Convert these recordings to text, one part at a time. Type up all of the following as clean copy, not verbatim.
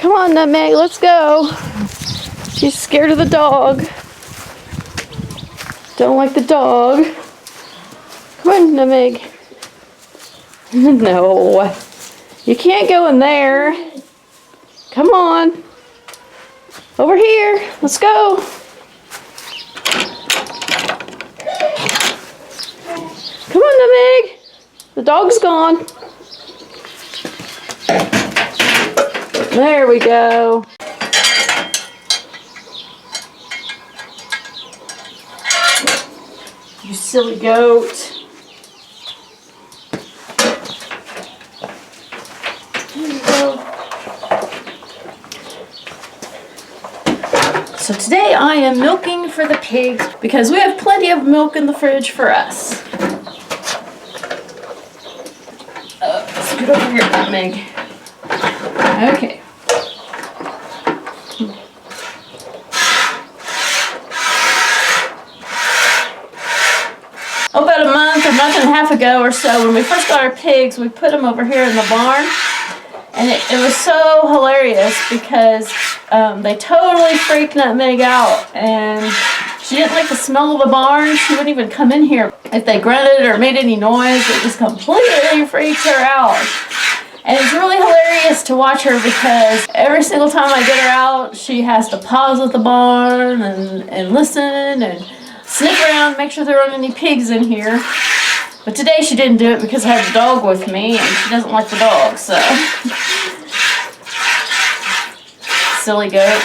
Come on, Nutmeg, let's go. She's scared of the dog. Don't like the dog. Come on, Nutmeg. No. You can't go in there. Come on. Over here. Let's go. Come on, Nutmeg. The dog's gone. There we go. You silly goat. There you go. So today I am milking for the pigs because we have plenty of milk in the fridge for us. Scoot over here, Nutmeg. Okay. About a month and a half ago or so, when we first got our pigs, we put them over here in the barn. And it was so hilarious because they totally freaked Nutmeg out. And she didn't like the smell of the barn. She wouldn't even come in here. If they grunted or made any noise, it just completely freaked her out. And it's really hilarious to watch her because every single time I get her out, she has to pause at the barn and listen and sniff around, make sure there aren't any pigs in here. But today she didn't do it because I had the dog with me and she doesn't like the dog, so. Silly goat.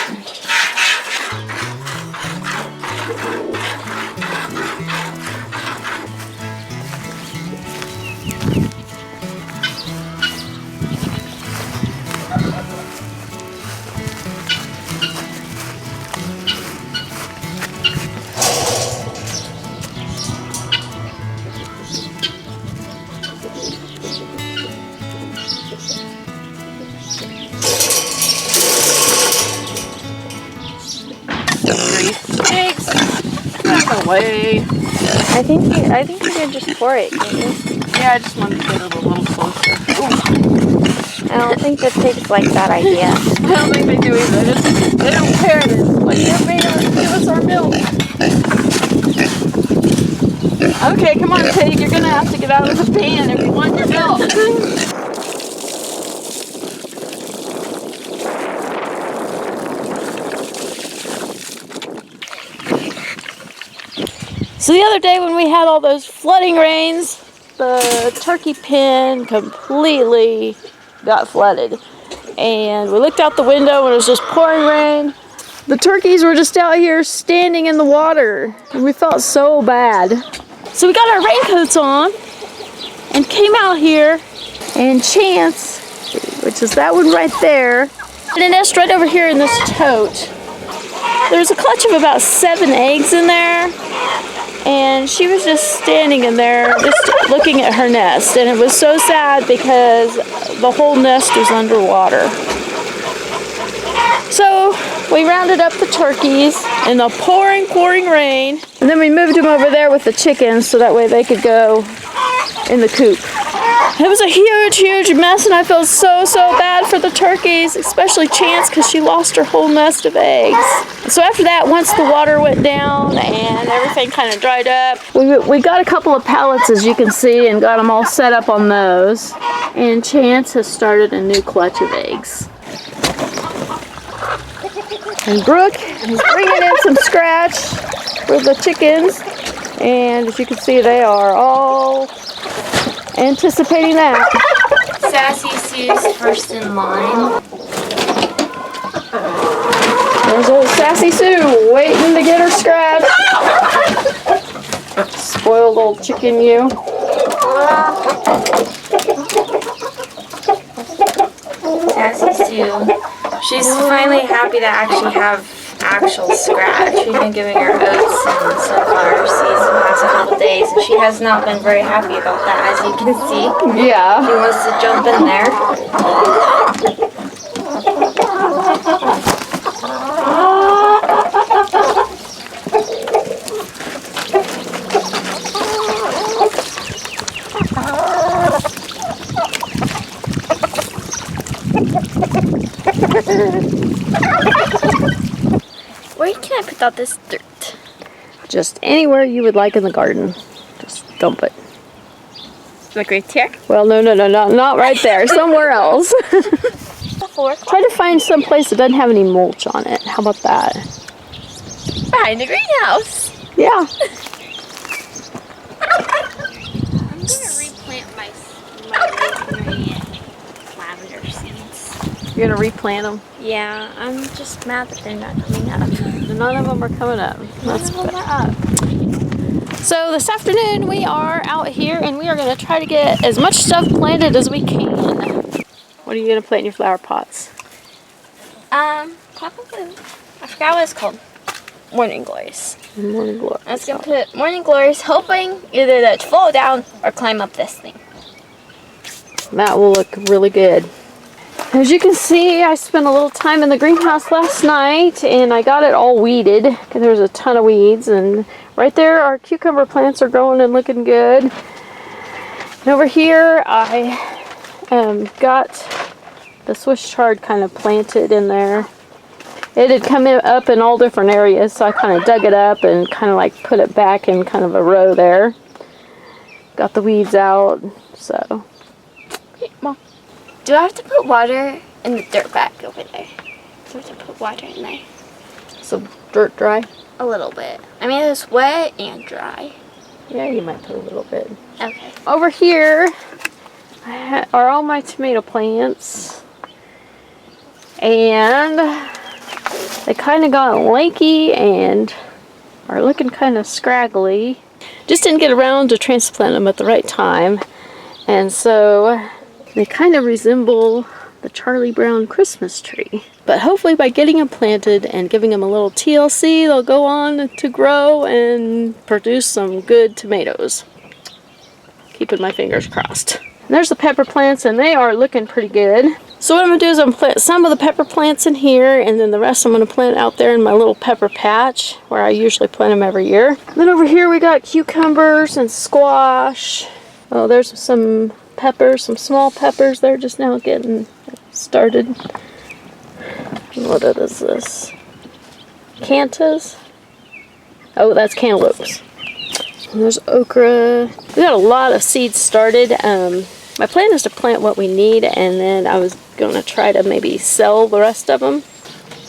Pigs, back away. I think you could just pour it, can't you? Yeah, I just wanted to get it a little closer. Ooh. I don't think the pigs like that idea. I don't think they do either. They don't care. It's like, yeah, give us our milk. Okay, come on, pig. You're gonna have to get out of the pan if you want your milk. So the other day when we had all those flooding rains, the turkey pen completely got flooded. And we looked out the window and it was just pouring rain. The turkeys were just out here standing in the water and we felt so bad. So we got our raincoats on and came out here, and Chance, which is that one right there, had a nest right over here in this tote. There was a clutch of about 7 eggs in there. And she was just standing in there, just looking at her nest. And it was so sad because the whole nest was underwater. So we rounded up the turkeys in the pouring rain. And then we moved them over there with the chickens so that way they could go in the coop. It was a huge mess, and I felt so bad for the turkeys, especially Chance because she lost her whole nest of eggs. So after that, once the water went down and everything kind of dried up, we got a couple of pallets, as you can see, and got them all set up on those. And Chance has started a new clutch of eggs. And Brooke is bringing in some scratch for the chickens, and as you can see, they are all anticipating that. Sassy Sue's first in line. There's old Sassy Sue waiting to get her scratch. Spoiled old chicken, you. Sassy Sue. She's finally happy to actually have actual scratch. We've been giving her oats and sunflower seeds the past couple days, and she has not been very happy about that, as you can see. Yeah. She wants to jump in there. Where can I put all this dirt? Just anywhere you would like in the garden. Just dump it. Like right here? Well, no, not right there. Somewhere else. Try to find some place that doesn't have any mulch on it. How about that? Behind the greenhouse. Yeah. I'm gonna replant my rosemary and lavender seeds. You're gonna replant them? Yeah, I'm just mad that they're not coming up. None of them are coming up. That's None of them good. are up. So this afternoon we are out here and we are going to try to get as much stuff planted as we can. What are you going to plant in your flower pots? Probably, I forgot what it's called. Morning Glories. Morning Glory. I was going to put Morning Glories, hoping either to fall down or climb up this thing. That will look really good. As you can see, I spent a little time in the greenhouse last night and I got it all weeded because there's a ton of weeds, and right there our cucumber plants are growing and looking good. And over here I got the Swiss chard kind of planted in there. It had come up in all different areas, so I kind of dug it up and kind of like put it back in kind of a row there. Got the weeds out, so. Hey, Mom. Do I have to put water in the dirt bag over there? Do I have to put water in there? So dirt dry? A little bit. I mean, it's wet and dry. Yeah, you might put a little bit. Okay. Over here are all my tomato plants. And they kind of got lanky and are looking kind of scraggly. Just didn't get around to transplant them at the right time. And so they kind of resemble the Charlie Brown Christmas tree. But hopefully by getting them planted and giving them a little TLC, they'll go on to grow and produce some good tomatoes. Keeping my fingers crossed. And there's the pepper plants, and they are looking pretty good. So what I'm going to do is I'm going to plant some of the pepper plants in here, and then the rest I'm going to plant out there in my little pepper patch, where I usually plant them every year. And then over here we got cucumbers and squash. Oh, there's some peppers, some small peppers. They're just now getting started. What is this? Cantas? Oh, that's cantaloupes. And there's okra. We got a lot of seeds started. My plan is to plant what we need, and then I was going to try to maybe sell the rest of them.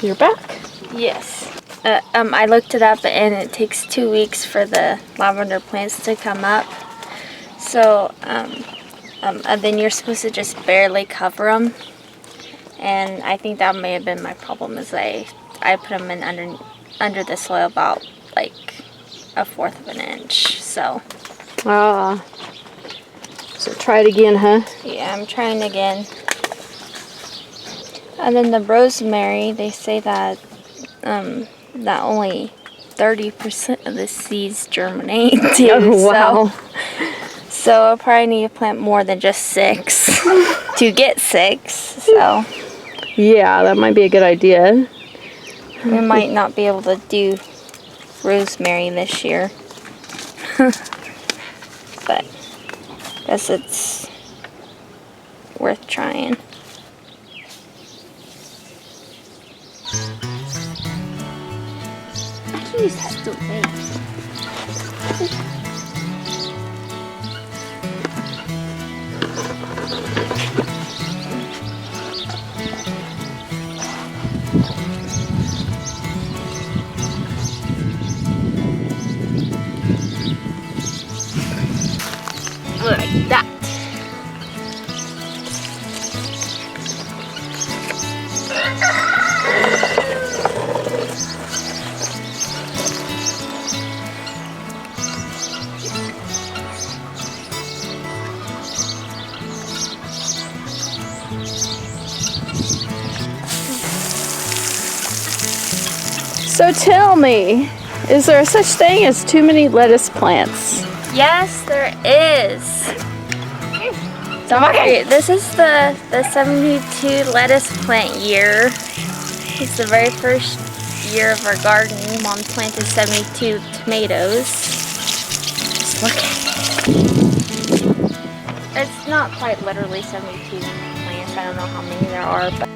You're back. Yes. I looked it up, and it takes 2 weeks for the lavender plants to come up. So, and then you're supposed to just barely cover them. And I think that may have been my problem, is I put them in under the soil about like 1/4 of an inch. So. So try it again, huh? Yeah, I'm trying again. And then the rosemary, they say that that only 30% of the seeds germinate too. Oh, wow. So I'll probably need to plant more than just 6 to get 6. So Yeah, that might be a good idea. we might not be able to do rosemary this year. But I guess it's worth trying. I can use that still like that. So tell me, is there such thing as too many lettuce plants? Yes, there is. So okay, this is the 72 lettuce plant year. It's the very first year of our garden. Mom planted 72 tomatoes. Just look at it. It's not quite literally 72 plants. I don't know how many there are, but